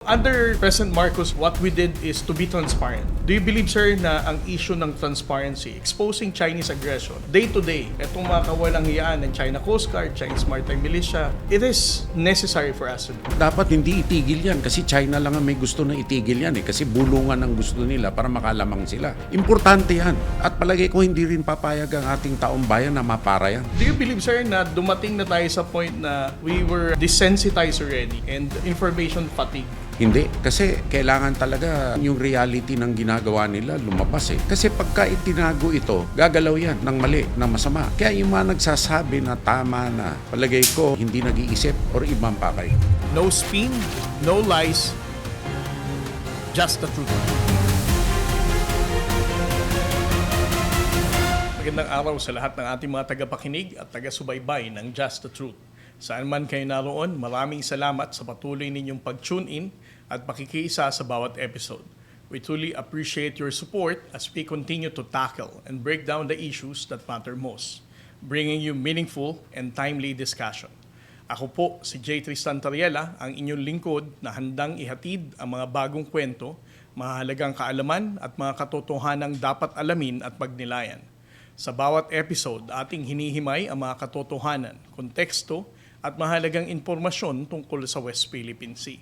Under President Marcos, what we did is to be transparent. Do you believe, sir, na ang issue ng transparency, exposing Chinese aggression, day to day, itong mga kawalang hiyaan ng China Coast Guard, Chinese Maritime Militia, it is necessary for us to do. Dapat hindi itigil yan kasi China lang ang may gusto na itigil yan kasi bulungan ang gusto nila para makalamang sila. Importante yan. At palagay ko hindi rin papayag ang ating taong bayan na mapara yan. Do you believe, sir, na dumating na tayo sa point na we were desensitized already and information fatigue? Hindi. Kasi kailangan talaga yung reality ng ginagawa nila lumabas Kasi pagka itinago ito, gagalaw yan ng mali, ng masama. Kaya yung mga nagsasabi na tama na, palagay ko hindi nag-iisip or ibang pakay. No spin, no lies, just the truth. Magandang araw sa lahat ng ating mga tagapakinig at taga-subaybay ng Just the Truth. Saan man kayo naroon, maraming salamat sa patuloy ninyong pag-tune in at pakikiisa sa bawat episode. We truly appreciate your support as we continue to tackle and break down the issues that matter most, bringing you meaningful and timely discussion. Ako po si J. Tristan Tariela, ang inyong lingkod na handang ihatid ang mga bagong kwento, mahalagang kaalaman at mga katotohanang dapat alamin at pagnilayan. Sa bawat episode, ating hinihimay ang mga katotohanan, konteksto at mahalagang impormasyon tungkol sa West Philippine Sea.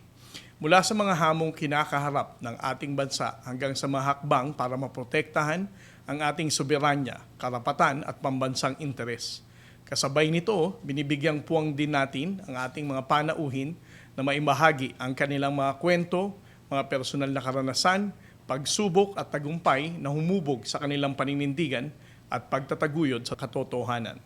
Mula sa mga hamong kinakaharap ng ating bansa hanggang sa mga hakbang para maprotektahan ang ating soberanya, karapatan at pambansang interes. Kasabay nito, binibigyang puwang din natin ang ating mga panauhin na maibahagi ang kanilang mga kwento, mga personal na karanasan, pagsubok at tagumpay na humubog sa kanilang paninindigan at pagtataguyod sa katotohanan.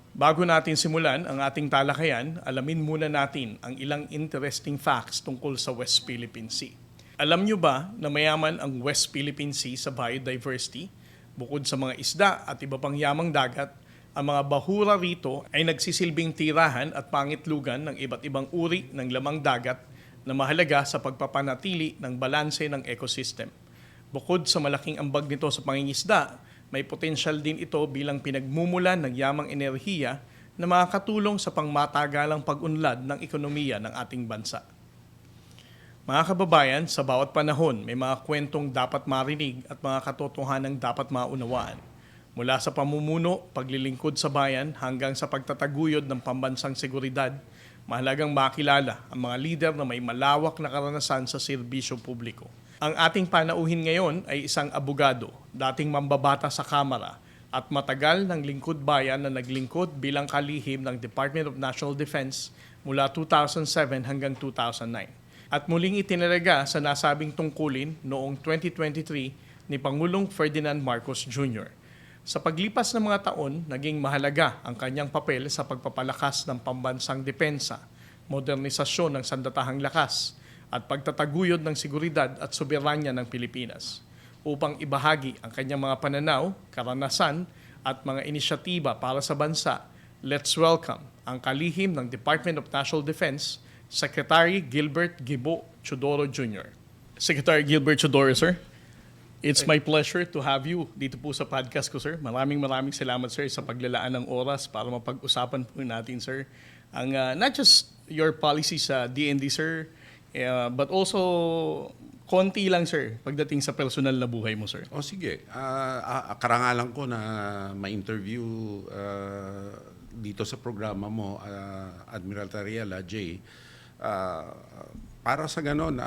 Bago natin simulan ang ating talakayan, alamin muna natin ang ilang interesting facts tungkol sa West Philippine Sea. Alam nyo ba na mayaman ang West Philippine Sea sa biodiversity? Bukod sa mga isda at iba pang yamang dagat, ang mga bahura rito ay nagsisilbing tirahan at pangitlugan ng iba't ibang uri ng lamang dagat na mahalaga sa pagpapanatili ng balanse ng ecosystem. Bukod sa malaking ambag nito sa pangingisda, may potensyal din ito bilang pinagmumulan ng yamang enerhiya na makakatulong sa pangmatagalang pag-unlad ng ekonomiya ng ating bansa. Mga kababayan, sa bawat panahon may mga kwentong dapat marinig at mga katotohanang dapat maunawaan. Mula sa pamumuno, paglilingkod sa bayan hanggang sa pagtataguyod ng pambansang seguridad, mahalagang makilala ang mga lider na may malawak na karanasan sa serbisyo publiko. Ang ating panauhin ngayon ay isang abogado, dating mambabata sa Kamara at matagal ng lingkod bayan na naglingkod bilang kalihim ng Department of National Defense mula 2007 hanggang 2009. At muling itinalaga sa nasabing tungkulin noong 2023 ni Pangulong Ferdinand Marcos Jr. Sa paglipas ng mga taon, naging mahalaga ang kanyang papel sa pagpapalakas ng pambansang depensa, modernisasyon ng sandatahang lakas, at pagtataguyod ng seguridad at soberanya ng Pilipinas upang ibahagi ang kanyang mga pananaw, karanasan at mga inisyatiba para sa bansa. Let's welcome ang kalihim ng Department of National Defense, Secretary Gilbert Gibo Chodoro Jr. Secretary Gilbert Chodoro, sir. It's my pleasure to have you dito po sa podcast ko, sir. Maraming salamat, sir, sa paglalaan ng oras para mapag-usapan po natin, sir, ang not just your policy sa DND, sir, but also konti lang, sir, pagdating sa personal na buhay mo, sir. O sige, karangalan ko na ma-interview dito sa programa mo, Admiral Tariela, J. Para sa ganon,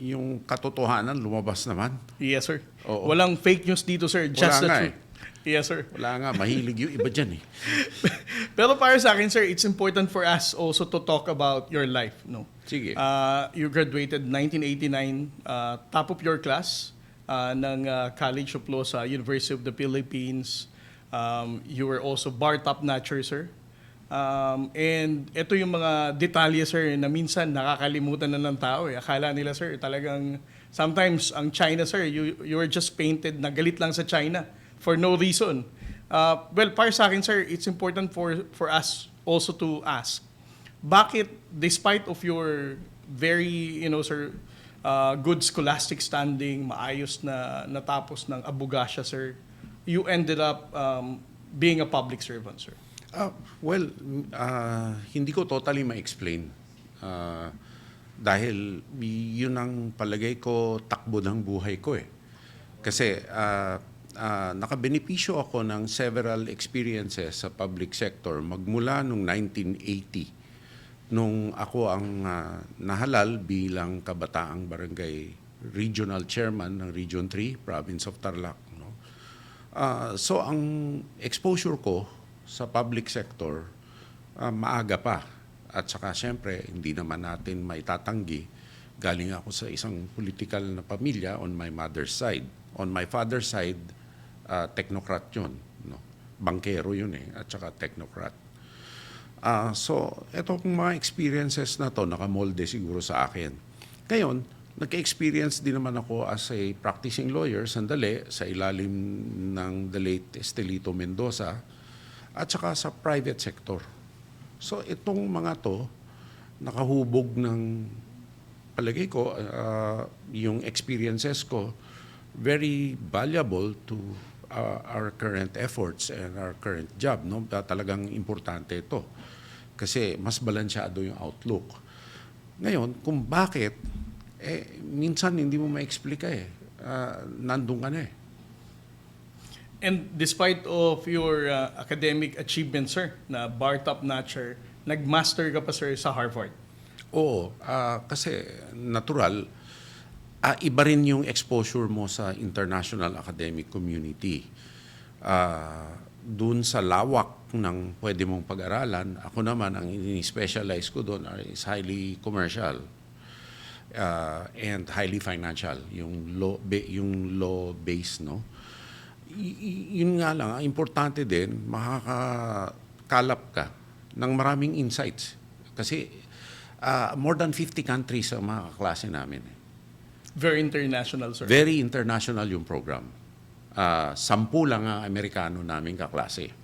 yung katotohanan lumabas naman. Yes, sir. Oo. Walang fake news dito, sir. Just the truth. Yes, sir. Wala nga, mahilig yung iba dyan Pero para sa akin, sir, it's important for us also to talk about your life, no? Sige. You graduated 1989, top of your class ng College of Law sa University of the Philippines. You were also bar top notcher, sir. And ito yung mga detalye, sir, na minsan nakakalimutan na ng tao. Akala nila, sir, talagang sometimes ang China, sir, you were just painted na galit lang sa China for no reason. Well, para sa akin, sir, it's important for us also to ask, bakit despite of your very, sir, good scholastic standing, maayos na natapos ng abogasya, sir, you ended up being a public servant, sir? Well, hindi ko totally ma-explain. Dahil yun ang palagay ko takbo ng buhay ko eh. Kasi nakabenepisyo ako ng several experiences sa public sector magmula nung 1980 nung ako ang nahalal bilang kabataang barangay regional chairman ng Region 3, Province of Tarlac. No? So ang exposure ko sa public sector maaga pa. At saka siyempre, hindi naman natin maitatanggi. Galing ako sa isang political na pamilya on my mother's side. On my father's side, technocrat yun. No? Bankero yun eh, at saka technocrat. So, etong mga experiences na to nakamolde siguro sa akin. Ngayon, nagka-experience din naman ako as a practicing lawyer, sandali, sa ilalim ng the late Estelito Mendoza, at saka sa private sector. So itong mga to, nakahubog ng palagay ko, yung experiences ko, very valuable to our current efforts and our current job. No? Talagang importante ito. Kasi mas balansyado yung outlook. Ngayon, kung bakit, minsan hindi mo ma-explica eh. Nandun ka na eh. And despite of your academic achievements, sir, na bar top notcher, nagmaster ka pa, sir, sa Harvard. Oo, kasi natural, iba rin yung exposure mo sa international academic community. Doon sa lawak ng pwede mong pag-aralan, ako naman, ang ini-specialize ko doon is highly commercial and highly financial, yung law base, no? Yun nga lang, importante din, makakakalap ka ng maraming insights. Kasi more than 50 countries ang mga kaklase namin. Very international, sir. Very international yung program. 10 lang ang Amerikano namin kaklase.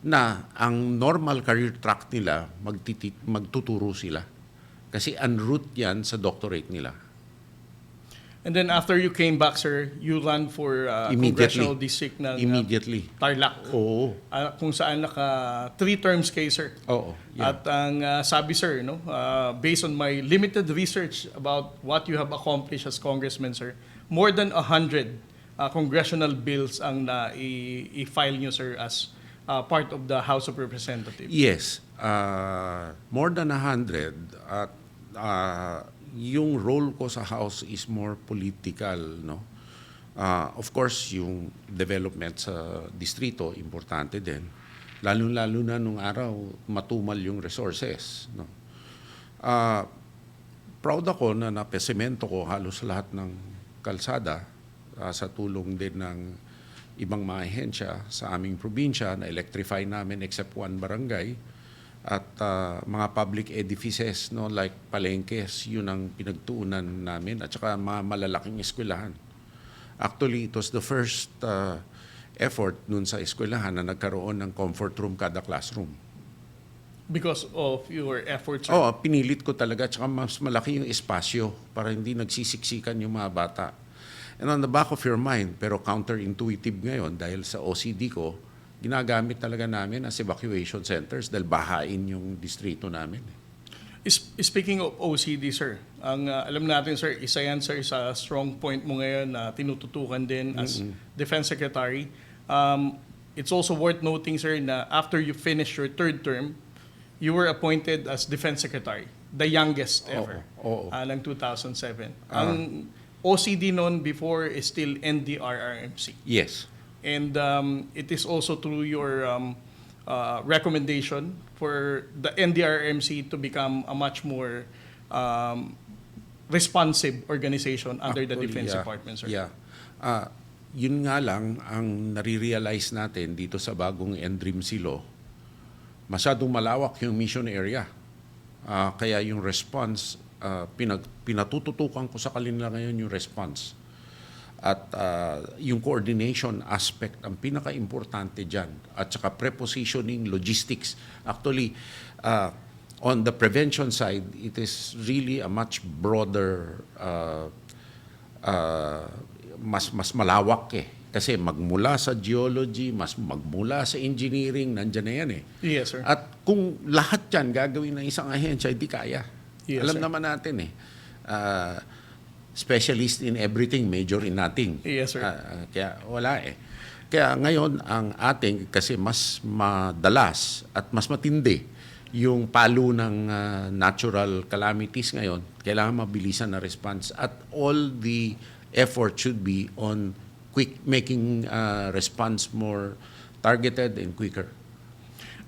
Na ang normal career track nila, magtuturo sila. Kasi en route yan sa doctorate nila. And then after you came back, sir, you ran for congressional district ng Immediately. Tarlac. Oo. Kung saan naka 3 terms kayo, sir. Oo. Yeah. At ang sabi, sir, no, based on my limited research about what you have accomplished as congressman, sir, more than 100 congressional bills ang i-file nyo, sir, as part of the House of Representatives. Yes. More than 100. At yung role ko sa House is more political, no? Of course, yung development sa distrito, importante din. Lalo-lalo na nung araw, matumal yung resources, no? Proud ako na napesemento ko halos lahat ng kalsada sa tulong din ng ibang mga ahensya sa aming probinsya na electrify namin except one barangay. At mga public edifices, no, like palengkes, yun ang pinagtuunan namin, at saka mga malalaking eskwelahan. Actually, it was the first effort nun sa eskwelahan na nagkaroon ng comfort room kada classroom. Because of your efforts, sir? Oo, pinilit ko talaga, at saka mas malaki yung espasyo para hindi nagsisiksikan yung mga bata. And on the back of your mind, pero counterintuitive ngayon dahil sa OCD ko, ginagamit talaga namin as evacuation centers dahil bahain yung distrito namin. Speaking of OCD, sir, ang alam natin, sir, isa yan, sir, sa strong point mo ngayon na tinututukan din as Defense Secretary. It's also worth noting, sir, na after you finish your 3rd term, you were appointed as Defense Secretary, the youngest ever, ng 2007. Ang OCD noon before is still NDRRMC. Yes. And it is also through your recommendation for the NDRMC to become a much more responsive organization under the Defense Department, sir. Yeah. Yun nga lang, ang nare-realize natin dito sa bagong NDRIM Silo, masyadong malawak yung mission area. Kaya yung response, pinatututukan ko sa kanila ngayon yung response. At yung coordination aspect ang pinaka-importante dyan. At saka prepositioning, logistics. Actually, on the prevention side, it is really a much broader, mas malawak eh. Kasi magmula sa geology, magmula sa engineering, nandyan na yan eh. Yes, sir. At kung lahat yan gagawin ng isang ahensya, hindi kaya. Yes, Alam sir. naman natin specialist in everything, major in nothing. Yes, sir. Kaya wala eh. Kaya ngayon ang ating, kasi mas madalas at mas matindi yung palo ng natural calamities ngayon, kailangan mabilisan na response at all the effort should be on making response more targeted and quicker.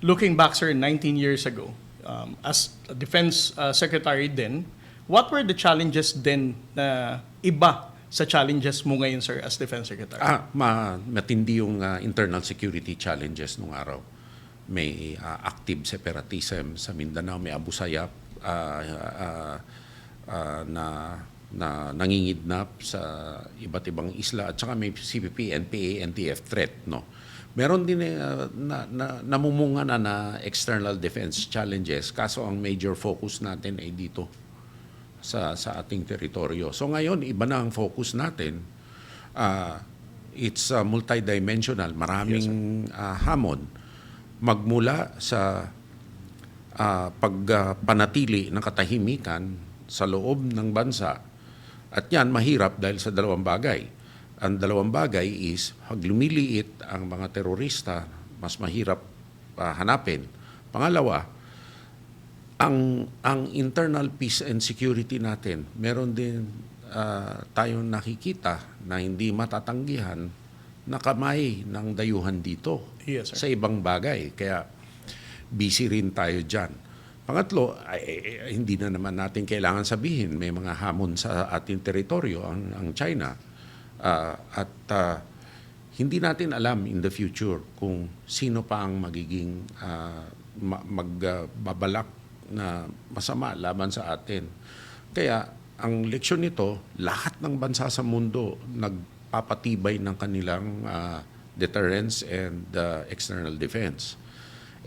Looking back, sir, 19 years ago, as a Defense Secretary then, what were the challenges then na iba sa challenges mo ngayon, sir, as Defense Secretary? Matindi yung internal security challenges nung araw. May active separatism sa Mindanao, may Abu Sayyaf na nangingidnap sa iba't ibang isla at saka may CPP, NPA, NTF threat, no. Meron din namumunga na external defense challenges kaso ang major focus natin ay dito sa ating teritoryo. So ngayon iba na ang focus natin. It's multidimensional, maraming hamon magmula sa pagpanatili ng katahimikan sa loob ng bansa. At yan mahirap dahil sa dalawang bagay. Ang dalawang bagay is pag lumiliit ang mga terorista, mas mahirap hanapin. Pangalawa, ang internal peace and security natin, meron din tayong nakikita na hindi matatanggihan na kamay ng dayuhan dito. Yes, sir. Sa ibang bagay. Kaya busy rin tayo dyan. Pangatlo, hindi na naman natin kailangan sabihin, may mga hamon sa ating teritoryo, ang China. Hindi natin alam in the future kung sino pa ang magiging magbabalak na masama laban sa atin. Kaya ang leksyon nito, lahat ng bansa sa mundo nagpapatibay ng kanilang deterrence and external defense.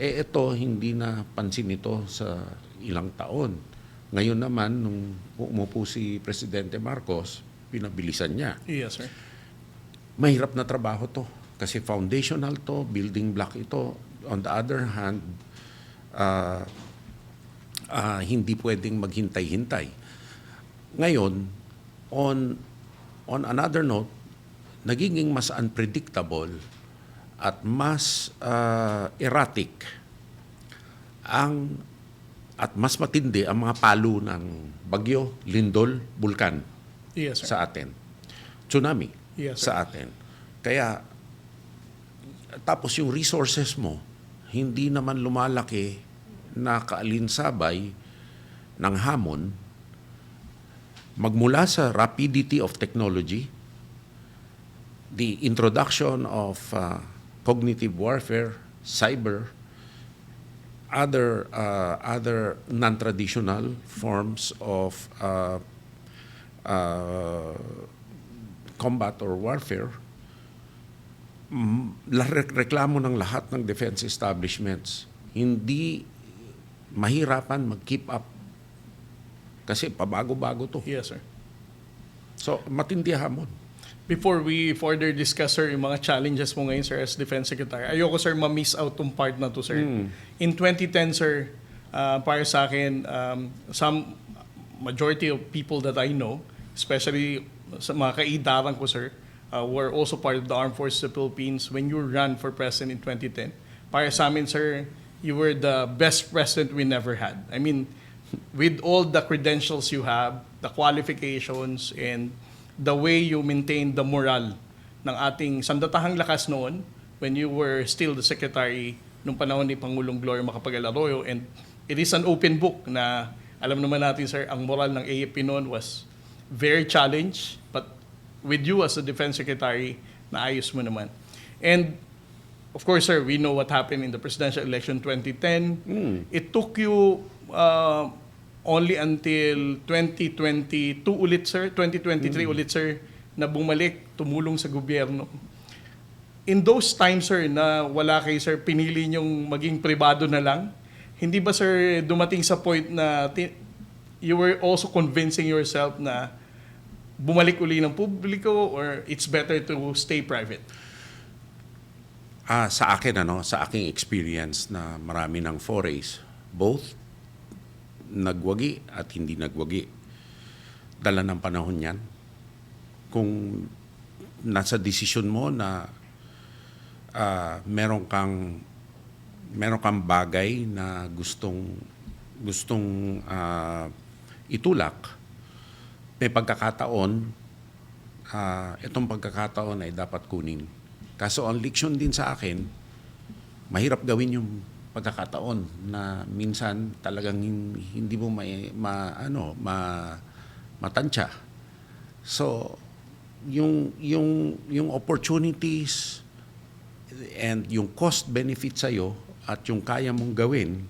Ito, hindi na pansin ito sa ilang taon. Ngayon naman, nung umupo si Presidente Marcos, pinabilisan niya. Yes, sir. Mahirap na trabaho to kasi foundational to, building block ito. On the other hand, hindi pwedeng maghintay-hintay. Ngayon, on another note, nagiging mas unpredictable at mas erratic at mas matindi ang mga palo ng bagyo, lindol, bulkan. Yes, sir. Sa atin. Tsunami. Yes, sir. Sa atin. Kaya, tapos yung resources mo, hindi naman lumalaki na kaalinsabay ng hamon magmula sa rapidity of technology, the introduction of cognitive warfare, cyber, other non-traditional forms of combat or warfare, reklamo ng lahat ng defense establishments. Hindi mahirapan mag-keep up kasi pabago-bago to. Yes, sir. So, matindi hamon. Before we further discuss, sir, yung mga challenges mo ngayon, sir, as Defense Secretary, ayoko, sir, ma-miss out tong part na to, sir. In 2010, sir, para sa akin, some majority of people that I know, especially sa mga kaidaran ko, sir, were also part of the Armed Forces of the Philippines when you ran for president in 2010. Para sa amin, sir, you were the best president we never had. I mean, with all the credentials you have, the qualifications, and the way you maintain the moral ng ating sandatahang lakas noon when you were still the secretary nung panahon ni Pangulong Gloria Macapagal Arroyo, and it is an open book na alam naman natin, sir, ang moral ng AFP noon was very challenged, but with you as a defense secretary, naayos mo naman. And of course, sir, we know what happened in the presidential election 2010. It took you only until 2022 ulit, sir, 2023 ulit, sir, na bumalik, tumulong sa gobyerno. In those times, sir, na wala kayo, sir, pinili niyong maging pribado na lang, hindi ba, sir, dumating sa point na you were also convincing yourself na bumalik uli ng publiko or it's better to stay private? Sa akin, sa aking experience na marami ng forays, both nagwagi at hindi nagwagi. Dala ng panahon yan. Kung nasa desisyon mo na meron kang bagay na gustong itulak, may pagkakataon, itong pagkakataon ay dapat kunin. Kaso ang leksyon din sa akin, mahirap gawin yung pagkakataon na minsan talagang hindi mo matansya. So, yung opportunities and yung cost benefit sa'yo at yung kaya mong gawin,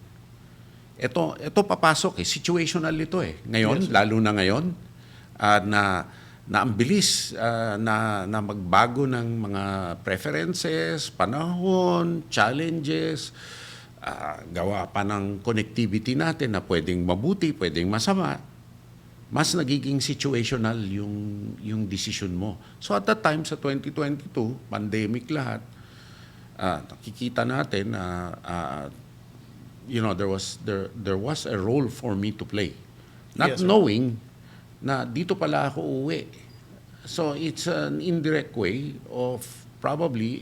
ito papasok situational ito Ngayon, Yes. lalo na ngayon, na ang bilis na magbago ng mga preferences, panahon, challenges, gawa pa ng connectivity natin na pwedeng mabuti, pwedeng masama, mas nagiging situational yung decision mo. So at that time, sa 2022, pandemic lahat, nakikita natin na there was a role for me to play. Not Yes, sir. knowing na dito pala ako uuwi. So it's an indirect way of probably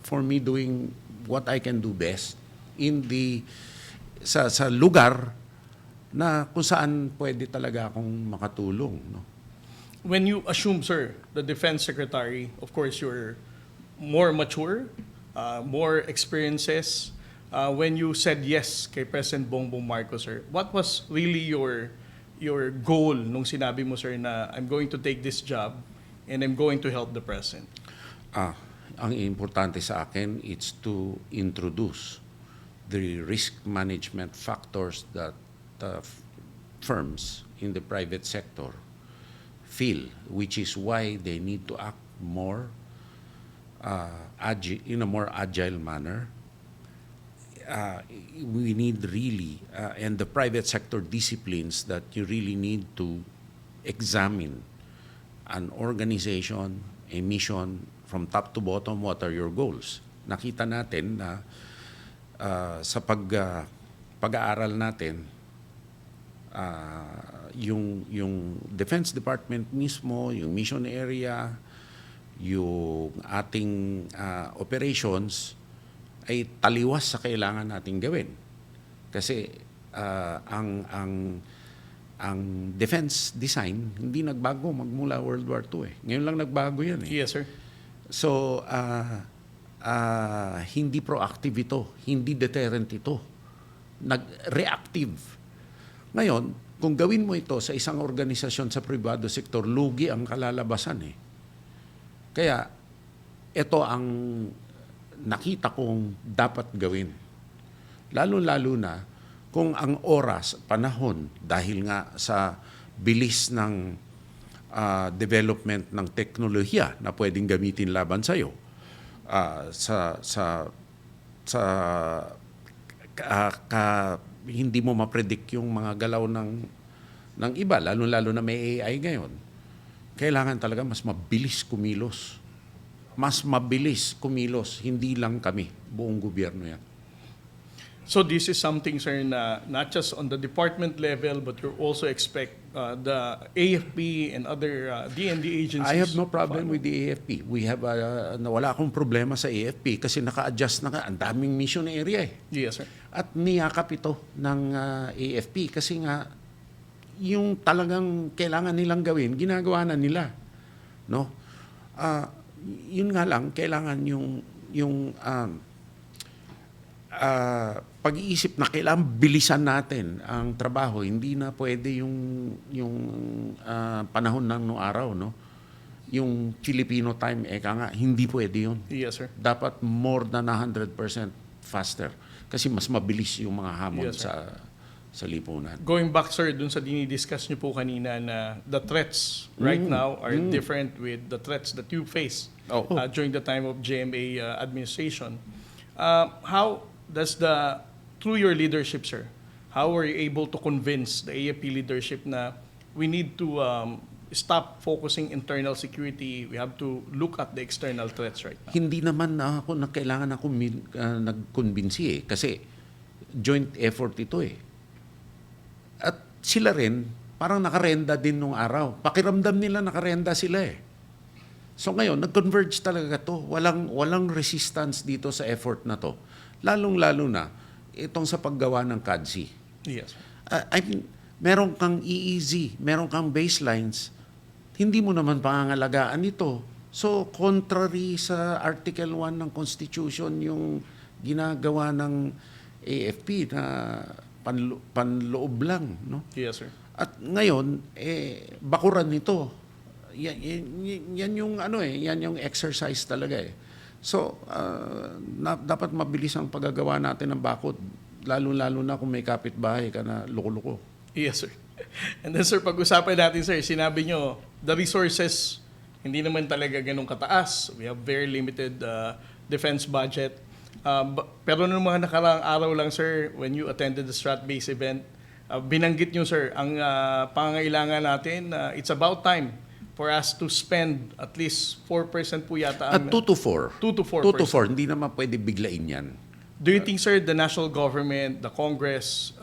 for me doing what I can do best sa lugar na kung saan pwede talaga akong makatulong, no? When you assume, sir, the Defense Secretary, of course, you're more mature, more experiences. When you said yes kay President Bongbong Marcos, sir, what was really your goal nung sinabi mo, sir, na I'm going to take this job and I'm going to help the President? Ang importante sa akin, it's to introduce the risk management factors that firms in the private sector feel, which is why they need to act more in a more agile manner. We need really, and the private sector disciplines that you really need to examine an organization, a mission, from top to bottom, what are your goals? Nakita natin na sa pag-aaral natin, yung Defense Department mismo, yung mission area, yung ating operations ay taliwas sa kailangan nating gawin. Kasi ang defense design hindi nagbago magmula World War II Ngayon lang nagbago yan Yes, sir. So hindi proactive ito, hindi deterrent ito. Nag-reactive. Ngayon, kung gawin mo ito sa isang organisasyon sa pribado sektor, lugi ang kalalabasan Kaya ito ang nakita kong dapat gawin. Lalo-lalo na kung ang oras, panahon, dahil nga sa bilis ng development ng teknolohiya na pwedeng gamitin laban sa'yo, hindi mo mapredict yung mga galaw ng iba, lalo-lalo na may AI ngayon. Kailangan talaga mas mabilis kumilos. Mas mabilis kumilos, hindi lang kami, buong gobyerno yan. So this is something, sir, na not just on the department level, but you also expect the AFP and other DND agencies. I have no problem follow. with the AFP. We have, wala akong problema sa AFP kasi naka-adjust na nga, ang daming mission area Yes, sir. At niyakap ito ng AFP kasi nga, yung talagang kailangan nilang gawin, ginagawa na nila. No? Yun nga lang, kailangan yung pag-iisip na kailangan bilisan natin ang trabaho. Hindi na pwede yung panahon ng noong araw, no? Yung Filipino time, nga, hindi pwede yun. Yes, sir. Dapat more than 100% faster. Kasi mas mabilis yung mga hamon Yes, sir. sa lipunan. Going back, sir, dun sa dinidiscuss niyo po kanina na the threats right now are different with the threats that you face during the time of GMA administration. How does through your leadership, sir, how were you able to convince the AFP leadership na we need to stop focusing internal security, we have to look at the external threats right now? Hindi naman ako na kailangan ako nagkumbinsi kasi joint effort ito At sila rin, parang nakarenda din nung araw. Pakiramdam nila nakarenda sila eh. So ngayon, nag-converge talaga to. Walang resistance dito sa effort na to. Lalong-lalo na, itong sa paggawa ng CADSI. Yes. I mean, meron kang EEZ, meron kang baselines, hindi mo naman pangangalagaan ito. So, contrary sa Article 1 ng Constitution, yung ginagawa ng AFP na panloob lang. No? Yes, sir. At ngayon, bakuran nito. Yan yung yan yung exercise talaga eh. So, dapat mabilis ang paggagawa natin ng bakod. Lalo-lalo na kung may kapitbahay ka na loko-loko. Yes, sir. And then, sir, pag-usapan natin, sir, sinabi nyo, the resources, hindi naman talaga ganun kataas. We have very limited defense budget. Pero nung mga nakaraang araw lang, sir, when you attended the Strat-based event, binanggit nyo, sir, ang pangangailangan natin, it's about time for us to spend at least 4% po yata. At 2 to 4. 2 to 4%. 2 to 4. Hindi naman pwede biglain yan. Do you think, sir, the national government, the Congress,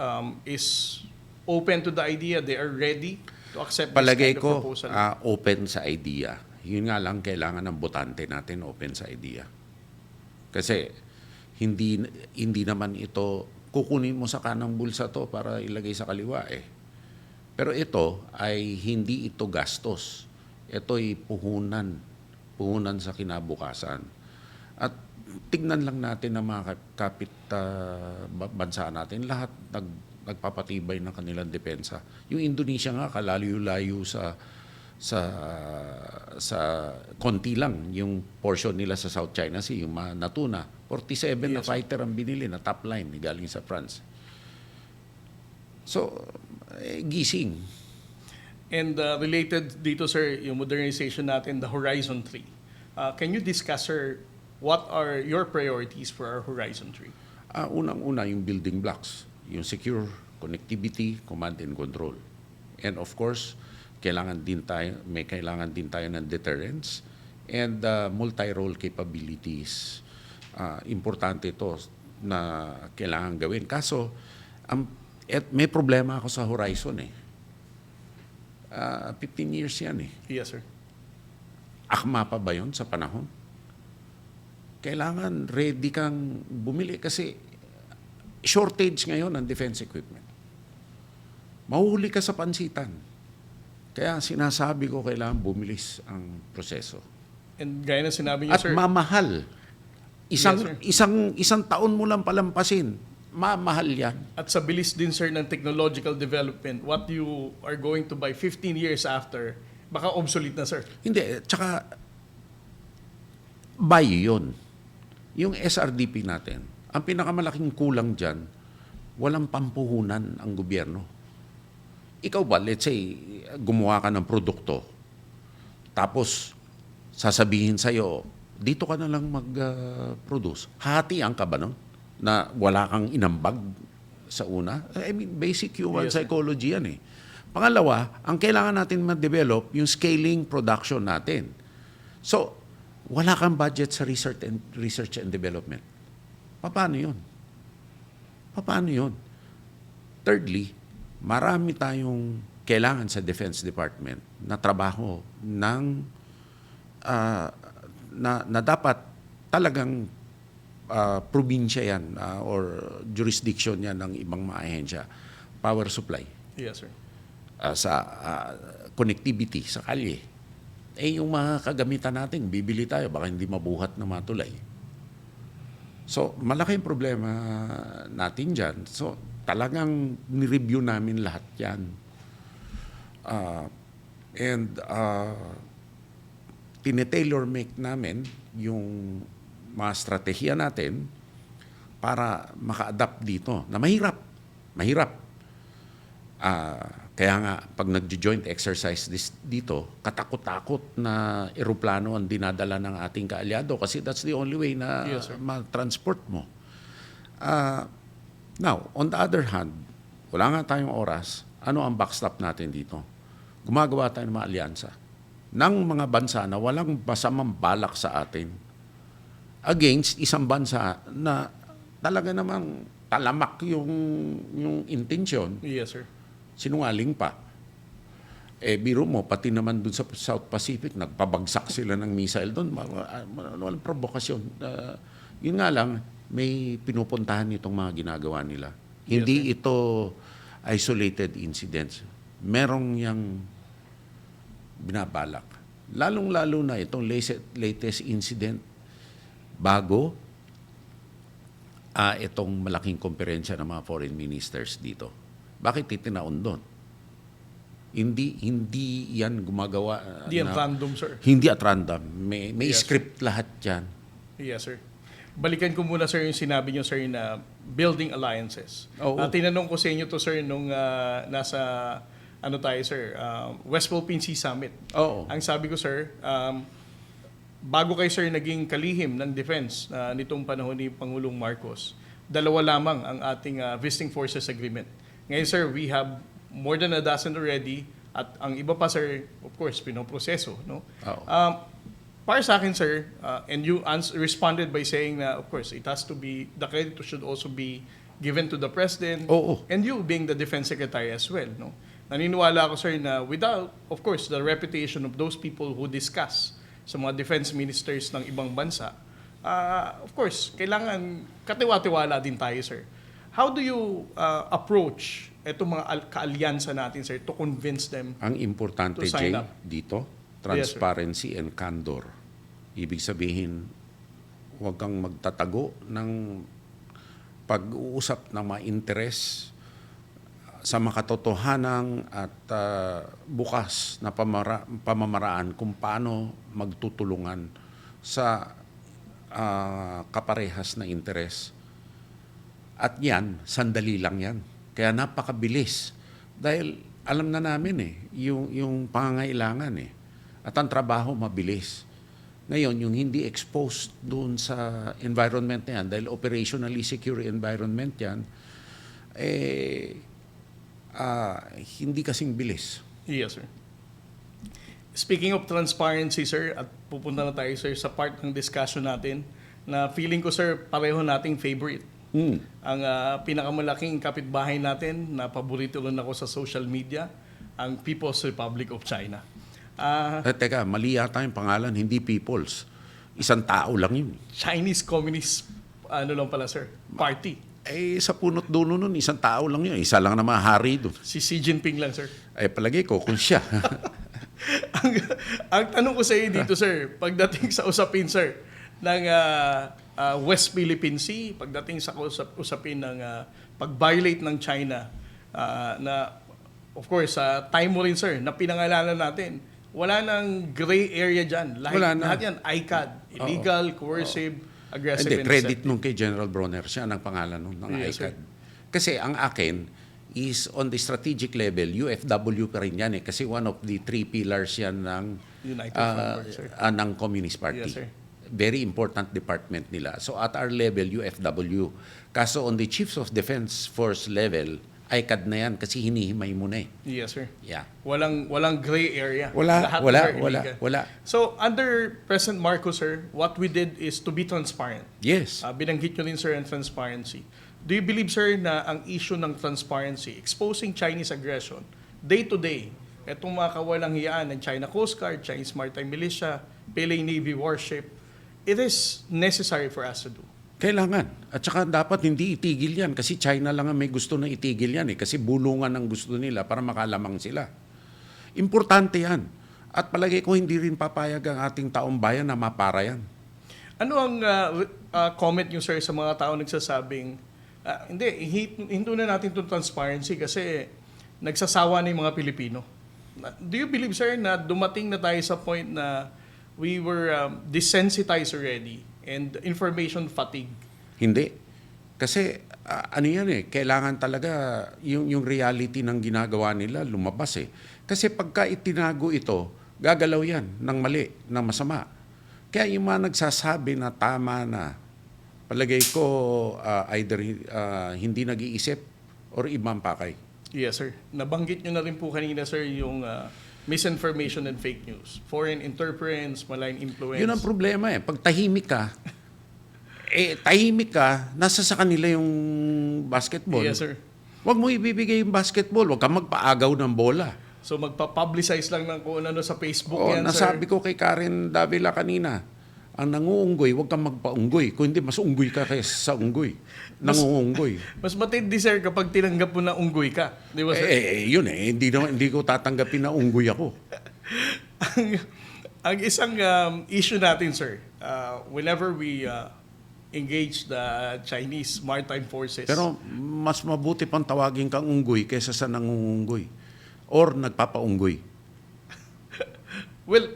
is open to the idea? They are ready to accept Palagay this kind of ko, proposal? open sa idea. Yun nga lang, kailangan ng botante natin open sa idea. Kasi hindi naman ito, kukunin mo sa kanang bulsa to para ilagay sa kaliwa eh. Pero ito ay hindi ito gastos. Ito ay puhunan sa kinabukasan. At tignan lang natin ang mga kapit bansa natin, lahat nagpapatibay ng kanilang depensa. Yung Indonesia nga kalalayo-layo sa konti lang yung portion nila sa South China Sea, yung mga Natuna. 47 na fighter ang binili na top line galing sa France. So, gising. And related dito, sir, yung modernization natin, the Horizon 3. Can you discuss, sir, what are your priorities for our Horizon 3? Unang-una yung building blocks, yung secure connectivity, command and control. And of course, may kailangan din tayo ng deterrence and multi-role capabilities. Importante ito na kailangan gawin. Kaso, may problema ako sa Horizon eh. 15 years yan eh. Yes, sir. Akma pa ba yun sa panahon? Kailangan ready kang bumili kasi shortage ngayon ng defense equipment. Mahuhuli ka sa pansitan. Kaya sinasabi ko kailangan bumilis ang proseso. And gaya na sinabi niyo, At sir. mamahal. Isang taon mo lang palampasin. Mamahal yan. At sa bilis din, sir, ng technological development, what you are going to buy 15 years after, baka obsolete na, sir. Hindi. Tsaka, buy yun. Yung SRDP natin, ang pinakamalaking kulang dyan, walang pampuhunan ang gobyerno. Ikaw ba, let's say, gumawa ka ng produkto, tapos sasabihin sa'yo, dito ka na lang mag-produce. Hahatian ka ba nun? Na wala kang inambag sa una? I mean, basic human psychology yan eh. Pangalawa, ang kailangan natin ma-develop, yung scaling production natin. So, wala kang budget sa research and development. Paano yun? Paano yun? Thirdly, marami tayong kailangan sa Defense Department na trabaho na dapat talagang probinsya yan or jurisdiction yan ng ibang mga ahensya. Power supply. Yes, sir. Sa connectivity, sa kalye. Yung mga kagamitan natin, bibili tayo, baka hindi mabuhat na matulay. So, malaking problema natin dyan. So, talagang nireview namin lahat yan. Tinetailor-make namin yung mga strategiya natin para maka-adapt dito na mahirap. Kaya nga, pag nag-joint exercise dito, katakot-takot na eroplano ang dinadala ng ating kaalyado kasi that's the only way na ma-transport mo. Now, on the other hand, wala nga tayong oras. Ano ang backstop natin dito? Gumagawa tayo ng mga alyansa ng mga bansa na walang masamang balak sa atin against isang bansa na talaga namang talamak yung intention. Yes, sir. sinungaling pa. Biro mo, pati naman dun sa South Pacific, nagpabagsak sila ng missile doon. Walang provokasyon. Yun nga lang, may pinupuntahan itong mga ginagawa nila. Hindi ito isolated incidents. Merong yang binabalak. Lalong-lalo na itong latest incident bago itong malaking komperensya ng mga foreign ministers dito. Bakit itinaon doon? Hindi yan gumagawa. Hindi yan random, sir. Hindi at random. May Yes, script lahat yan. Yes, sir. Balikan ko muna, sir, yung sinabi nyo, sir, na building alliances. Oo. Tinanong ko sa inyo to, sir, nung nasa, sir, West Philippine Sea Summit. Oo. Ang sabi ko, sir, bago kay sir naging kalihim ng defense nitong panahon ni Pangulong Marcos, dalawa lamang ang ating visiting forces agreement. Ngayon, sir, we have more than a dozen already, at ang iba pa, sir, of course, pinoproseso, no? Oo. Para sa akin, sir, and you responded by saying na, of course, it has to be, the credit should also be given to the President, Oo. and you being the Defense Secretary as well, no? Naniniwala ako, sir, na without, of course, the reputation of those people who discuss sa mga defense ministers ng ibang bansa, of course, kailangan katiwa-tiwala din tayo, sir. How do you approach itong mga kaalyansa natin, sir, to convince them? Ang importante, To sign Jay, up. dito, Yes, sir. transparency and candor. Ibig sabihin, huwag kang magtatago ng pag-uusap ng mga interes sa makatotohanang at bukas na pamamaraan kung paano magtutulungan sa kaparehas na interes. At yan, sandali lang yan. Kaya napakabilis. Dahil alam na namin yung pangangailangan At ang trabaho mabilis. Ngayon, yung hindi exposed doon sa environment na yan, dahil operationally secure environment yan, hindi kasing bilis. Yes, sir. Speaking of transparency, sir, at pupunta na tayo, sir, sa part ng discussion natin na feeling ko, sir, pareho nating favorite. Ang pinakamalaking kapitbahay natin na paborito rin ako sa social media, ang People's Republic of China. Teka, mali yata yung pangalan, hindi peoples. Isang tao lang yun. Chinese Communist, lang pala, sir, Party. Sa punot dulo nun, isang tao lang yun. Isa lang naman hari doon. Si Xi Jinping lang, sir. Palagay ko, kung siya. ang tanong ko sa iyo dito, sir, pagdating sa usapin, sir, ng West Philippine Sea, pagdating sa usapin ng pag-violate ng China, na, of course, time mo rin, sir, na pinangalanan natin, wala nang gray area dyan. Lahat yan, ICAD, illegal, coercive, aggressive, Hindi, and credit deceptive. nung kay General Bronner. Siya ang pangalan nun, ng Yes, ICAD. Kasi ang akin is on the strategic level, UFW pa rin yan Kasi one of the 3 pillars yan ng, United Front, sir. ng Communist Party. Yes, sir. Very important department nila. So at our level, UFW. Kaso on the Chiefs of Defense Force level, ICAD na yan kasi hinihimay mo na Yes, sir. Yeah. Walang gray area. Lahat, Wala. sir, illegal. So, under President Marcos, sir, what we did is to be transparent. Yes. Binanggit nyo rin, sir, ang transparency. Do you believe, sir, na ang issue ng transparency, exposing Chinese aggression, day-to-day, itong mga kawalang hiyaan ng China Coast Guard, Chinese Maritime Militia, Philippine Navy Warship, it is necessary for us to do. Kailangan. At saka dapat hindi itigil yan kasi China lang ang may gusto na itigil yan kasi bulungan ang gusto nila para makalamang sila. Importante yan. At palagay ko hindi rin papayag ang ating taong bayan na mapara yan. Ano ang comment nyo, sir, sa mga tao nagsasabing, hindi, hinto na natin itong transparency kasi nagsasawa na yung mga Pilipino. Do you believe, sir, na dumating na tayo sa point na we were desensitized already and information fatigue? Hindi. Kasi ano yan kailangan talaga yung reality ng ginagawa nila lumabas Kasi pagka itinago ito, gagalaw yan ng mali, ng masama. Kaya yung mga nagsasabi na tama na, palagay ko either hindi nag-iisip or ibang pakay. Yes, sir. Nabanggit nyo na rin po kanina, sir, yung misinformation and fake news. Foreign interference, malign influence. Yun ang problema Pag tahimik ka, nasa sa kanila yung basketball. Yes, sir. Huwag mo ibibigay yung basketball, huwag kang magpaagaw ng bola. So magpa-publicize lang ng kung ano sa Facebook Oo, yan, nasabi sir. ko kay Karen Davila kanina, ang nanguunggoy, huwag kang magpaunggoy. Kung hindi, mas unggoy ka kaysa sa unggoy. Nanguunggoy. Mas matindi, sir, kapag tinanggap mo na unggoy ka. Di ba, sir? Yun hindi ko tatanggapin na unggoy ako. Ang isang issue natin, sir, whenever we engage the Chinese Maritime Forces. Pero mas mabuti pang tawagin kang unggoy kaysa sa nangungunggoy. Or nagpapaunggoy. Well,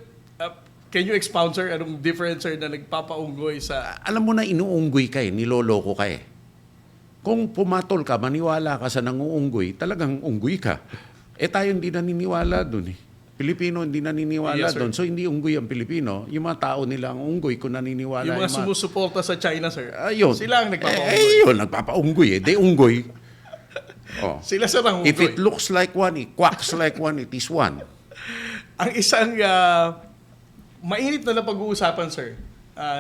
can you expound, sir, anong difference, sir, na nagpapaunggoy sa... Alam mo na inuunggoy ka niloloko ka Kung pumatol ka, maniwala ka sa nanguunggoy, talagang unggoy ka. Tayo hindi naniniwala dun Pilipino hindi naniniwala Yes, sir. doon. So hindi unggoy ang Pilipino. Yung mga tao nila ang unggoy kung naniniwala. Yung mga sumusuporta sa China, sir. Ayun. Sila ang nagpapaunggoy. Yun, nagpapaunggoy unggoy. Oh. Sila sa If unggoy. it looks like one, it quacks like one, it is one. Ang isang mainit na napag-uusapan, sir,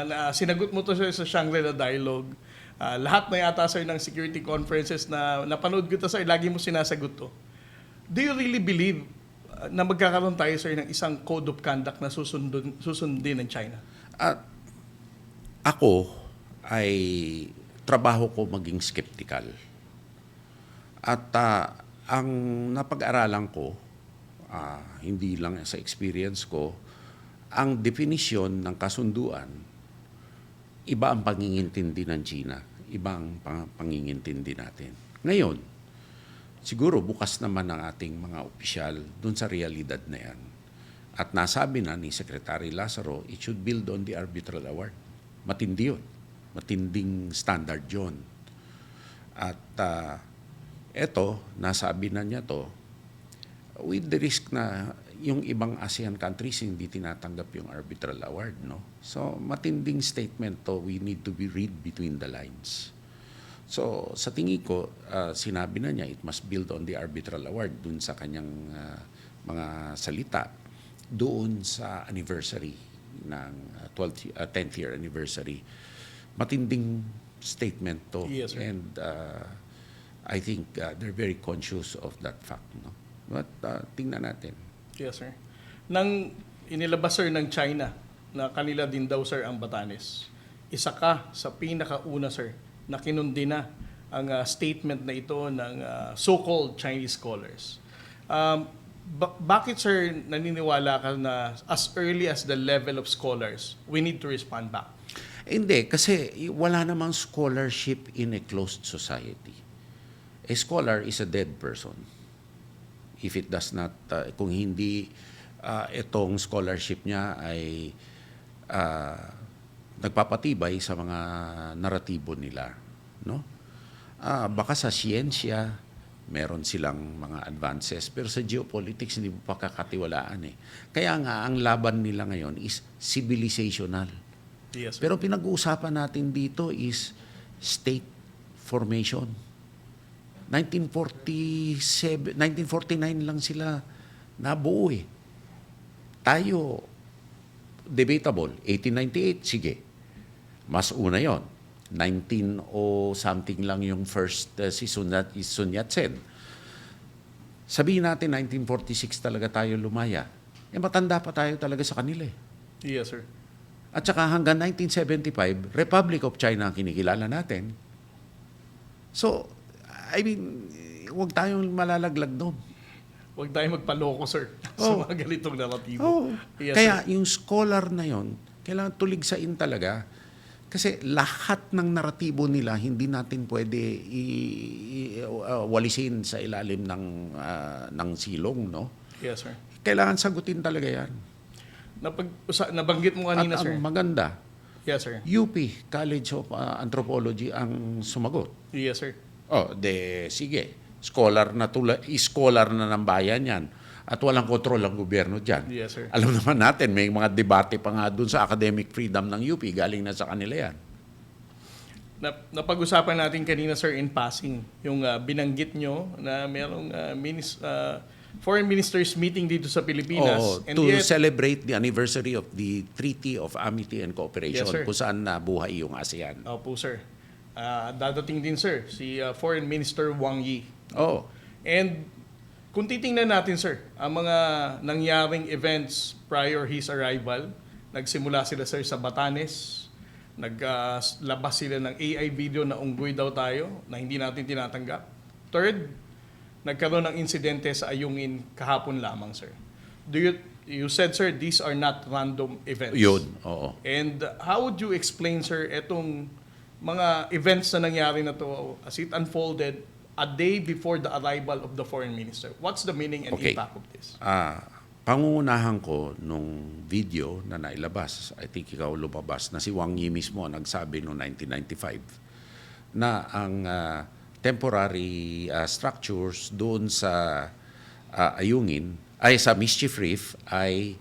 na sinagot mo to, sir, sa Shangri-La Dialogue. Lahat na yata, sir, ng security conferences na napanood ko to, sir, lagi mo sinasagot to. Do you really believe na magkakaroon tayo, sir, ng isang code of conduct na susundin ng China? At ako ay trabaho ko maging skeptical. At ang napag-aralan ko, hindi lang sa experience ko, ang definisyon ng kasunduan, iba ang pangingintindi ng China, iba ang pangingintindi natin. Ngayon, siguro bukas naman ang ating mga opisyal dun sa realidad na yan. At nasabi na ni Secretary Lazaro, it should build on the arbitral award. Matindi yun. Matinding standard yun. At eto, nasabi na niya to, with the risk na yung ibang ASEAN countries hindi tinatanggap yung arbitral award. No? So, matinding statement to, we need to be read between the lines. So, sa tingin ko, sinabi na niya, it must build on the arbitral award dun sa kanyang mga salita doon sa anniversary ng 10th year anniversary. Matinding statement to. Yes, sir. And I think they're very conscious of that fact. No? But tingnan natin. Yes, sir. Nang inilabas, sir, ng China na kanila din daw, sir, ang Batanes, isa ka sa pinakauna, sir, na kinundi na ang statement na ito ng so-called Chinese scholars. Bakit, sir, naniniwala ka na as early as the level of scholars, we need to respond back? Hindi, kasi wala namang scholarship in a closed society. A scholar is a dead person. If it does not, kung hindi itong scholarship niya ay nagpapatibay sa mga naratibo nila, no? Baka sa siyensya meron silang mga advances, pero sa geopolitics hindi mo pa kakatiwalaan Kaya nga ang laban nila ngayon is civilizational. Yes, sir. Pero pinag-uusapan natin dito is state formation. 1949 lang sila nabuo Tayo, debatable, 1898, sige. Mas una yon. 19-something lang yung first si Sun Yat-sen. Sabihin natin 1946 talaga tayo lumaya. Matanda pa tayo talaga sa kanila Yes, sir. At saka hanggang 1975, Republic of China ang kinikilala natin. So, I mean, huwag tayong malalaglag doon. Huwag tayo magpaloko, sir, sa mga ganitong naratibo. Yes, Kaya sir. yung scholar na yon, kailangan tuligsain talaga. Kasi lahat ng naratibo nila, hindi natin pwede walisin sa ilalim ng silong, no? Yes, sir. Kailangan sagutin talaga yan. Nabanggit mo kanina, At sir. ang maganda, Yes, sir. UP, College of Anthropology, ang sumagot. Yes, sir. Sige. Scholar na ng bayan yan. At walang kontrol ang gobyerno dyan. Yes, sir. Alam naman natin, may mga debate pa nga dun sa academic freedom ng UP. Galing na sa kanila yan. Napag-usapan natin kanina, sir, in passing, yung binanggit nyo na mayroong foreign ministers meeting dito sa Pilipinas. And to yet, celebrate the anniversary of the Treaty of Amity and Cooperation, Yes, sir. kung saan nabuhay yung ASEAN. Opo, sir. Dadating din, sir, si Foreign Minister Wang Yi Oo. And kung titingnan natin, sir, ang mga nangyaring events prior his arrival, nagsimula sila, sir, sa Batanes, naglabas sila ng AI video na unggoy daw tayo na hindi natin tinatanggap. Third, nagkaroon ng insidente sa Ayungin kahapon lamang, sir. You said, sir, these are not random events. Yun, oo. And how would you explain, sir, etong mga events na nangyari na to as it unfolded a day before the arrival of the foreign minister? What's the meaning and Okay. impact of this? Pangungunahan ko nung video na nailabas, I think ikaw lumabas, na si Wang Yi mismo ang nagsabi noong 1995 na ang temporary structures doon sa Ayungin, ay sa Mischief Reef, ay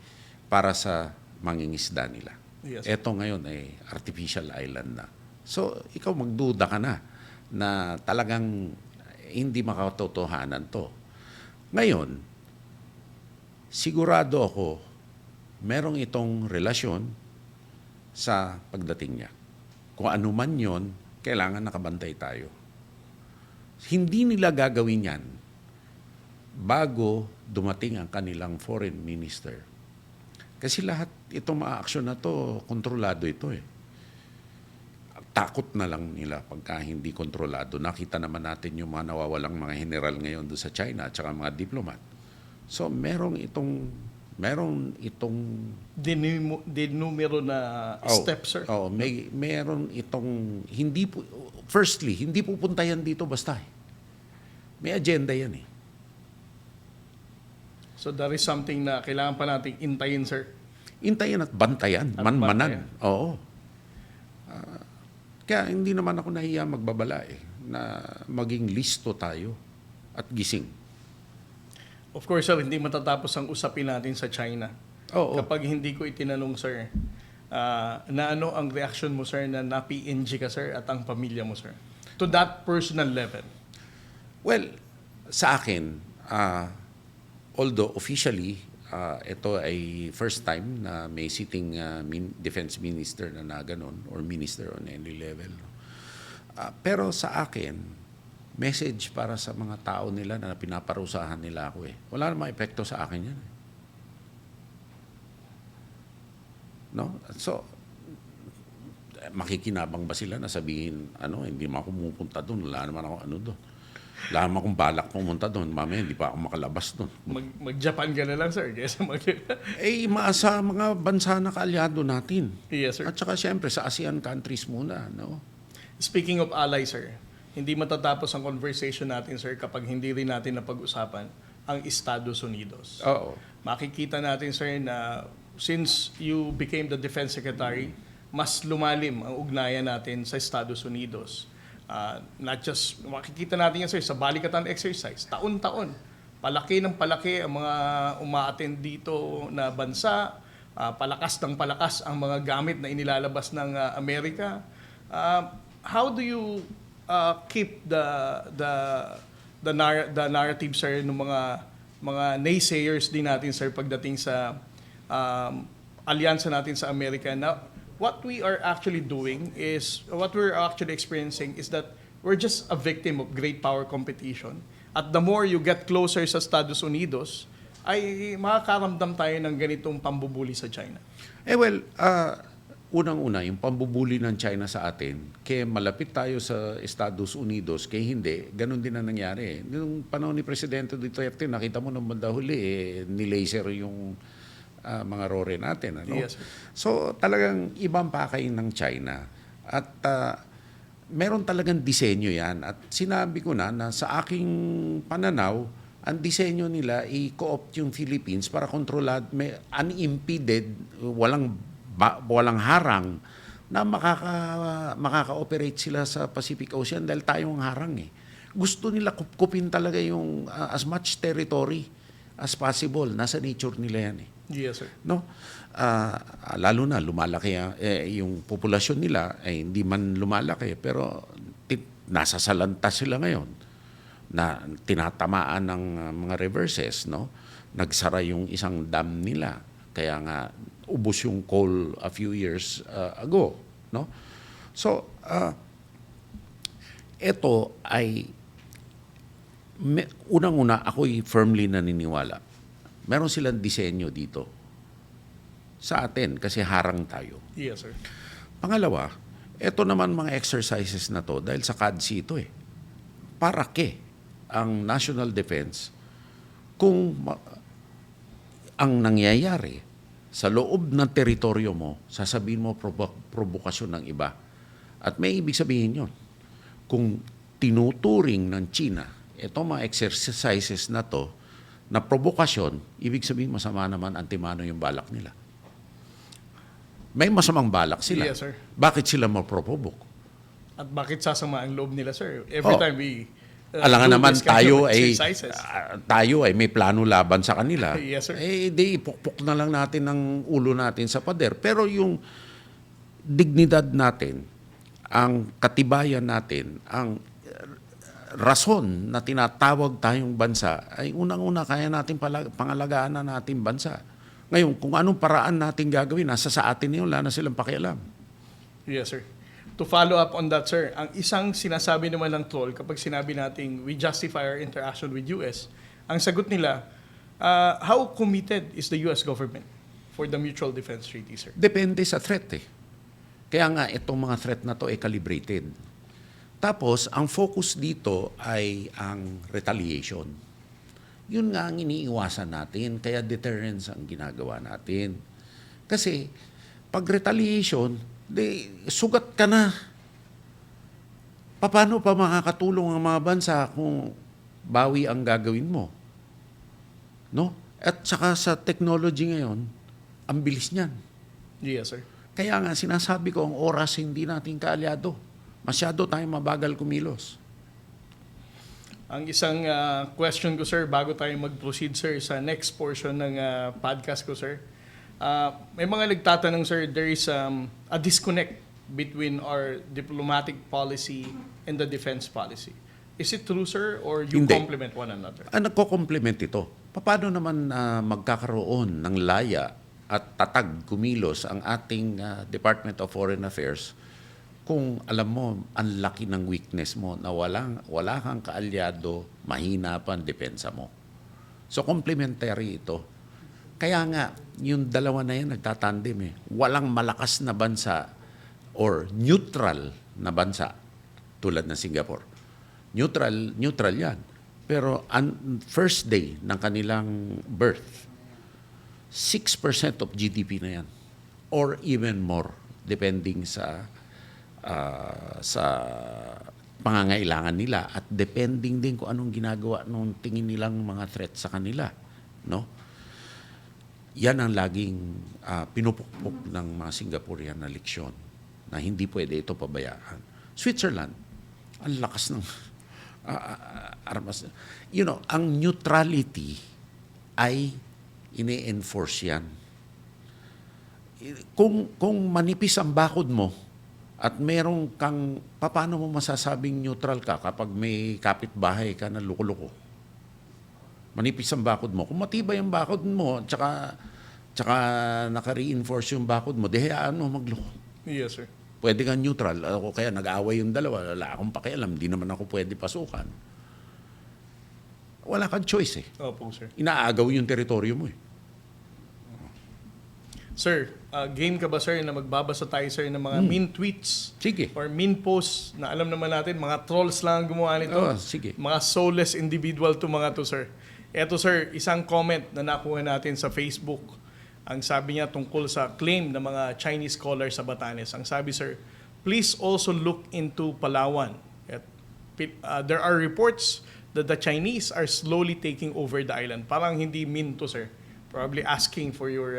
para sa mangingisda nila. Yes. Ito ngayon ay artificial island na. So, ikaw magduda ka na talagang hindi makatotohanan to. Ngayon, sigurado ako, merong itong relasyon sa pagdating niya. Kung ano man yon, kailangan nakabantay tayo. Hindi nila gagawin yan bago dumating ang kanilang foreign minister. Kasi lahat itong mga aksyon na to, kontrolado ito eh. Takot na lang nila pagka hindi kontrolado. Nakita naman natin yung mga nawawalang mga general ngayon doon sa China at saka mga diplomat. So merong itong Dinumero na step, sir. meron itong hindi pupunta yan dito basta eh. May agenda yan eh. So that is something na kailangan pa nating intayin, sir. Intayan at bantayan, At manmanan. bantayan. Oo. Kaya hindi naman ako nahiya magbabala eh, na maging listo tayo at gising. Of course, sir, hindi matatapos ang usapin natin sa China. Oo. Kapag hindi ko itinanong, sir, na ano ang reaction mo, sir, na na-PNG ka, sir, at ang pamilya mo, sir? To that personal level. Well, sa akin, although officially, ito ay first time na may sitting defense minister na ganon or minister on any level. Pero sa akin, message para sa mga tao nila na pinaparusahan nila ako eh. Wala namang epekto sa akin yan. No? So, makikinabang ba sila na sabihin, hindi mo ako pumupunta doon, wala naman ako doon. Wala naman akong balak pumunta doon, mamaya hindi pa ako makalabas doon. Mag-Japan ka na lang, sir. Kesa Maasa mga bansa na kaalyado natin. Yes, sir. At saka siyempre sa ASEAN countries muna, no? Speaking of allies, sir, hindi matatapos ang conversation natin, sir, kapag hindi rin natin napag-usapan ang Estados Unidos. Oo. Makikita natin, sir, na since you became the Defense Secretary, mas lumalim ang ugnayan natin sa Estados Unidos. Not just, makikita natin yan, sir, sa balikatan exercise, taon-taon. Palaki ng palaki ang mga uma-attend dito na bansa, palakas ng palakas ang mga gamit na inilalabas ng Amerika. How do you keep the narrative, sir, ng mga naysayers din natin, sir, pagdating sa alyansa natin sa Amerika na what we are actually doing is, what we're actually experiencing is that we're just a victim of great power competition. At the more you get closer sa Estados Unidos, ay makakaramdam tayo ng ganitong pambubuli sa China. Unang-una, yung pambubuli ng China sa atin, kaya malapit tayo sa Estados Unidos, kaya hindi, ganun din ang nangyari. Nung panahon ni Presidente Duterte, nakita mo naman huli, nilaser yung mga rore natin. Yes, sir. So talagang ibang pakay ng China. At meron talagang disenyo yan. At sinabi ko na sa aking pananaw, ang disenyo nila i-co-opt yung Philippines para kontrolad, unimpeded, walang harang na makaka-operate sila sa Pacific Ocean dahil tayong harang eh. Gusto nila kupkupin talaga yung as much territory as possible. Nasa nature nila yan eh. Yes, sir. No? Lalo na lumalaki yung populasyon nila ay hindi man lumalaki pero nasa salanta sila ngayon na tinatamaan ng mga reverses, no? Nagsara yung isang dam nila kaya nga ubos yung coal a few years ago, no? So ito ay Unang-una, ako'y firmly naniniwala. Meron silang disenyo dito sa atin kasi harang tayo. Yes, sir. Pangalawa, ito naman mga exercises na to dahil sa CADSI ito Para ang national defense kung ang nangyayari sa loob ng teritoryo mo, sasabihin mo provokasyon ng iba. At may ibig sabihin yon. Kung tinuturing ng China, ito mga exercises na to, na provokasyon, ibig sabihin masama naman antimano yung balak nila. May masamang balak sila. Yes, sir. Bakit sila maproprovoke? At bakit sasama ang loob nila, sir? Every time we Alangan do naman this kind of tayo exercises. tayo ay may plano laban sa kanila. Yes, sir. Di ipukpok na lang natin ang ulo natin sa pader. Pero yung dignidad natin, ang katibayan natin, ang rason na tinatawag tayong bansa ay unang-una kaya natin pangalagaan na natin bansa. Ngayon, kung anong paraan natin gagawin, nasa sa atin yun, wala na silang pakialam. Yes, sir. To follow up on that, sir, ang isang sinasabi naman ng troll kapag sinabi nating we justify our interaction with US, ang sagot nila, how committed is the US government for the Mutual Defense Treaty, sir? Depende sa threat Kaya nga itong mga threat na to ay calibrated. Tapos, ang focus dito ay ang retaliation. Yun nga ang iniiwasan natin, kaya deterrence ang ginagawa natin. Kasi, pag retaliation, sugat ka na. Paano pa makakatulong ang mga bansa kung bawi ang gagawin mo? No? At saka sa technology ngayon, ang bilis niyan. Yes, sir. Kaya nga sinasabi ko, ang oras hindi natin kaalyado. Masyado tayong mabagal kumilos. Ang isang question ko, sir, bago tayo mag-proceed, sir, sa next portion ng podcast ko, sir. May mga nagtatanong, sir, there is a disconnect between our diplomatic policy and the defense policy. Is it true, sir, or you Hindi. complement one another? Nagko-complement ito. Paano naman magkakaroon ng laya at tatag kumilos ang ating Department of Foreign Affairs kung alam mo, ang laki ng weakness mo na wala kang kaalyado, mahina pa ang depensa mo. So, complementary ito. Kaya nga, yung dalawa na yan nagtatandem Walang malakas na bansa or neutral na bansa tulad ng Singapore. Neutral yan. Pero first day ng kanilang birth, 6% of GDP na yan. Or even more, depending sa pangangailangan nila at depending din kung anong ginagawa nung tingin nilang mga threat sa kanila. No? Yan ang laging pinupukpok ng mga Singaporean na leksyon na hindi pwede ito pabayaan. Switzerland, ang lakas ng armas. Ang neutrality ay ine-enforce yan. Kung manipis ang bakod mo at merong kang, paano mo masasabing neutral ka kapag may kapitbahay ka na loko-loko? Manipis ang bakod mo. Kung matibay ang bakod mo, tsaka naka-reinforce yung bakod mo, dehayaan mo magloko. Yes, sir. Pwede kang neutral. Ako kaya nag-aaway yung dalawa. Wala akong pakialam. Hindi naman ako pwede pasukan. Wala kang choice Opo, sir. Inaagaw yung teritoryo mo Sir, game ka ba, sir, na magbabasa tayo, sir, ng mga mean tweets? Sige. Or mean posts na alam naman natin, mga trolls lang ang gumawa nito. Sige. Mga soulless individual to mga to, sir. Eto, sir, isang comment na nakuha natin sa Facebook. Ang sabi niya tungkol sa claim ng mga Chinese scholars sa Batanes. Ang sabi, sir, please also look into Palawan. There are reports that the Chinese are slowly taking over the island. Parang hindi mean to, sir. Probably asking for your...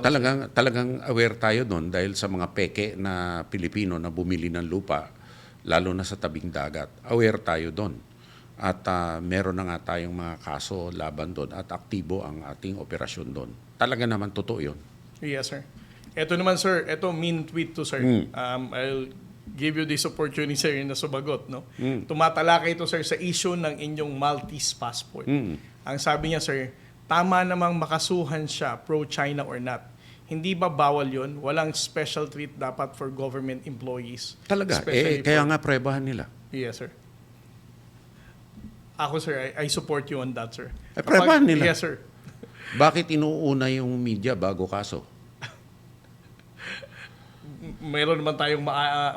Talagang aware tayo doon dahil sa mga peke na Pilipino na bumili ng lupa, lalo na sa tabing dagat. Aware tayo doon. At meron na nga tayong mga kaso laban doon at aktibo ang ating operasyon doon. Talaga naman totoo yun. Yes, sir. Ito naman, sir. Ito, mean tweet to, sir. I'll give you this opportunity, sir, na sumagot. No? Tumatalakay ito, sir, sa issue ng inyong Maltese passport. Ang sabi niya, sir, tama namang makasuhan siya, pro-China or not. Hindi ba bawal yun? Walang special treat dapat for government employees. Talaga. Especially Kaya nga prebahan nila. Yes, sir. Ako, sir, I support you on that, sir. Prepahan nila. Yes, sir. Bakit inuuna yung media bago kaso? Mayroon naman tayong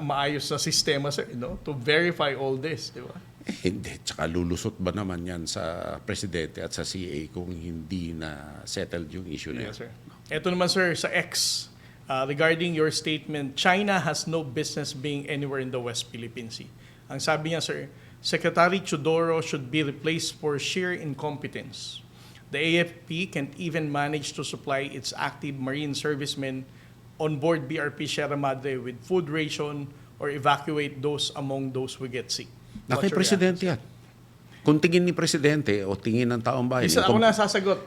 maayos na sistema, sir, to verify all this, di ba? Hindi. Tsaka lulusot ba naman yan sa presidente at sa CA kung hindi na settled yung issue na yan? Yes, sir. Ito naman, sir, sa X, regarding your statement, China has no business being anywhere in the West Philippine Sea. Ang sabi niya, sir, Secretary Chodoro should be replaced for sheer incompetence. The AFP can't even manage to supply its active marine servicemen on board BRP Sierra Madre with food ration or evacuate those among those who get sick. What's Kay your presidente yan. Kung tingin ni presidente o tingin ng taong bayan. Isa ako na sasagot.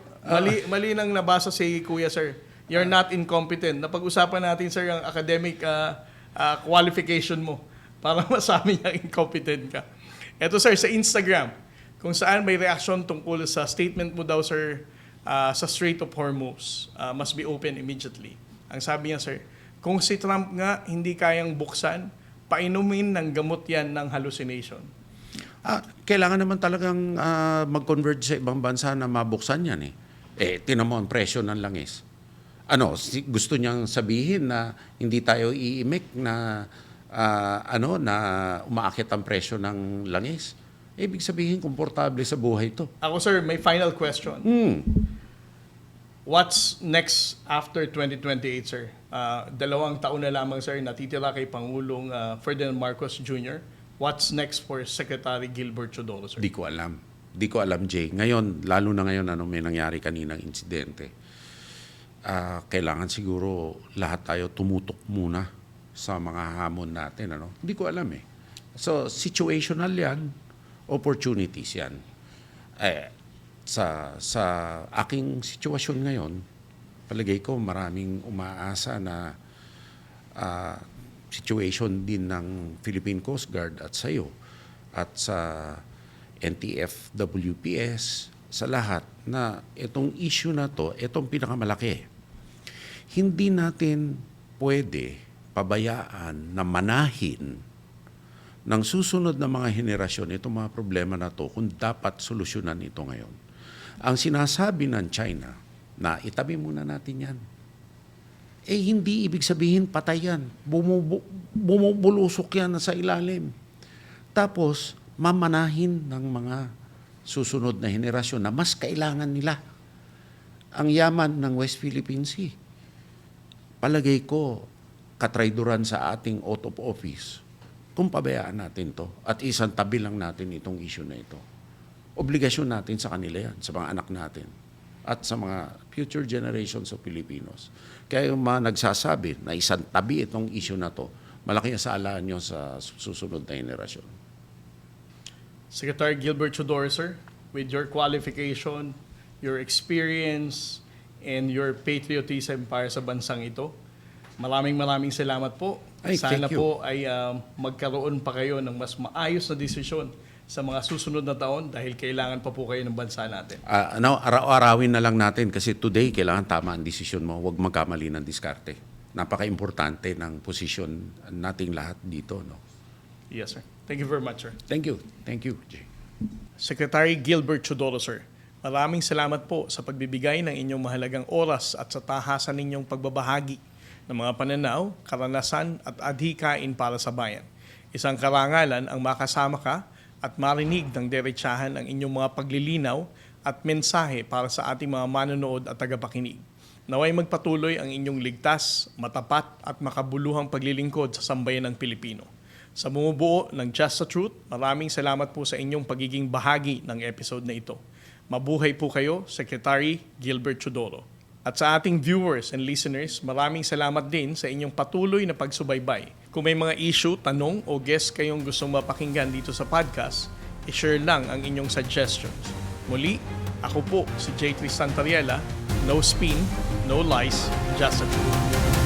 Mali nang nabasa si Kuya, sir. You're not incompetent. Napag-usapan natin, sir, ang academic qualification mo para masabi niya incompetent ka. Eto, sir, sa Instagram, kung saan may reaksyon tungkol sa statement mo daw, sir, sa Strait of Hormuz, must be open immediately. Ang sabi niya, sir, kung si Trump nga hindi kayang buksan, painumin ng gamot yan ng hallucination. Kailangan naman talagang mag-converge sa ibang bansa na mabuksan yan eh. Tinan mo ang presyo ng langis. Gusto niyang sabihin na hindi tayo iimik na na umaakit ang presyo ng langis. Ibig sabihin, komportable sa buhay to. Ako, sir, may final question. What's next after 2028, sir? 2 taon na lamang, sir, natitira kay Pangulong Ferdinand Marcos Jr. What's next for Secretary Gilbert Chodoro, sir? Di ko alam, Jay. Ngayon, lalo na ngayon, may nangyari kaninang insidente. Kailangan siguro lahat tayo tumutok muna sa mga hamon natin. Hindi ko alam eh. So, situational yan, opportunities yan. Sa aking sitwasyon ngayon, palagay ko maraming umaasa na situation din ng Philippine Coast Guard at sa iyo at sa NTF, WPS, sa lahat na itong issue na to, itong pinakamalaki. Hindi natin pwede pabayaan na manahin ng susunod na mga henerasyon itong mga problema na to kung dapat solusyonan ito ngayon. Ang sinasabi ng China na itabi muna natin yan, hindi ibig sabihin patay yan. Bumubulusok yan sa ilalim. Tapos, mamanahin ng mga susunod na henerasyon na mas kailangan nila ang yaman ng West Philippine Sea. Palagay ko, katrayduran sa ating out of office kung pabayaan natin to at isang tabi lang natin itong issue na ito. Obligasyon natin sa kanila yan, sa mga anak natin at sa mga future generations of Filipinos. Kaya yung mga nagsasabi na isang tabi itong issue na to, malaki ang saalaan nyo sa susunod na henerasyon. Secretary Gilbert Chodoro, sir, with your qualification, your experience, and your patriotism para sa bansang ito, maraming salamat po. Sana po ay magkaroon pa kayo ng mas maayos na desisyon sa mga susunod na taon dahil kailangan pa po kayo ng bansa natin. Araw-arawin na lang natin kasi today kailangan tama ang desisyon mo. Huwag magkamali ng diskarte. Napaka-importante ng posisyon nating lahat dito. Yes, sir. Thank you very much, sir. Thank you. Thank you, Jay. Secretary Gilbert Chodoro, sir. Maraming salamat po sa pagbibigay ng inyong mahalagang oras at sa tahasan ninyong pagbabahagi ng mga pananaw, karanasan at adhikain para sa bayan. Isang karangalan ang makasama ka at marinig ng derechahan ang inyong mga paglilinaw at mensahe para sa ating mga manonood at tagapakinig. Naway magpatuloy ang inyong ligtas, matapat at makabuluhang paglilingkod sa sambayan ng Pilipino. Sa bumubuo ng Just the Truth, maraming salamat po sa inyong pagiging bahagi ng episode na ito. Mabuhay po kayo, Secretary Gilbert Chodoro. At sa ating viewers and listeners, maraming salamat din sa inyong patuloy na pagsubaybay. Kung may mga issue, tanong o guest kayong gustong mapakinggan dito sa podcast, i-share lang ang inyong suggestions. Muli, ako po si J. Tristan Tariela. No spin, no lies, just the truth.